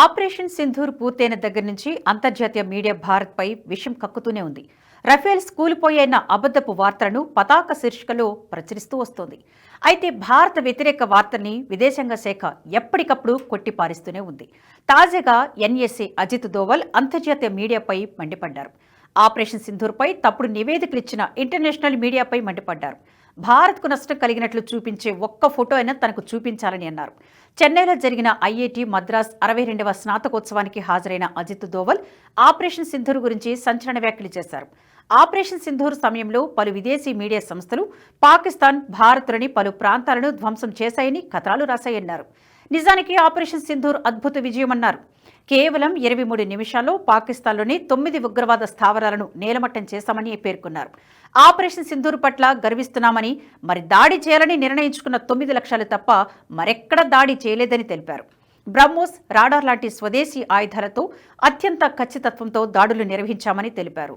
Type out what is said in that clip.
Operation Sindoor పూర్తయిన దగ్గర నుంచి అంతర్జాతీయ మీడియా భారత్పై విషం కక్కుతూనే ఉంది. రఫేల్ కూలిపోయేన్న అబద్ధపు వార్తలను పతాక శీర్షికలో ప్రచురిస్తూ వస్తోంది. అయితే భారత వ్యతిరేక వార్తల్ని విదేశాంగ శాఖ ఎప్పటికప్పుడు కొట్టిపారిస్తూనే ఉంది. తాజాగా ఎన్ఎస్ఏ అజిత్ దోవల్ అంతర్జాతీయ మీడియాపై మండిపడ్డారు. ఆపరేషన్ సింధూర్పై తప్పుడు నివేదికలు ఇచ్చిన ఇంటర్నేషనల్ మీడియాపై మండిపడ్డారు. భారత్కు నష్టం కలిగినట్లు చూపించే ఒక్క ఫోటో అయినా తనకు చూపించాలని అన్నారు. చెన్నైలో జరిగిన ఐఐటి మద్రాస్ 62వ స్నాతకోత్సవానికి హాజరైన అజిత్ దోవల్ ఆపరేషన్ సింధూర్ గురించి సంచలన వ్యాఖ్యలు చేశారు. ఆపరేషన్ సింధూర్ సమయంలో పలు విదేశీ మీడియా సంస్థలు పాకిస్తాన్, భారత్లోని పలు ప్రాంతాలను ధ్వంసం చేశాయని కథనాలు రాశాయన్నారు. నిజానికి ఆపరేషన్ సింధూర్ అద్భుత విజయమన్నారు. కేవలం 23 నిమిషాల్లో పాకిస్తాన్లోని 9 ఉగ్రవాద స్థావరాలను నేలమట్టం చేశామని పేర్కొన్నారు. ఆపరేషన్ సింధూర్ పట్ల గర్విస్తున్నామని, మరి దాడి చేయాలని నిర్ణయించుకున్న 9 లక్షలు తప్ప మరెక్కడ దాడి చేయలేదని తెలిపారు. బ్రహ్మోస్, రాడార్ లాంటి స్వదేశీ ఆయుధాలతో అత్యంత ఖచ్చితత్వంతో దాడులు నిర్వహించామని తెలిపారు.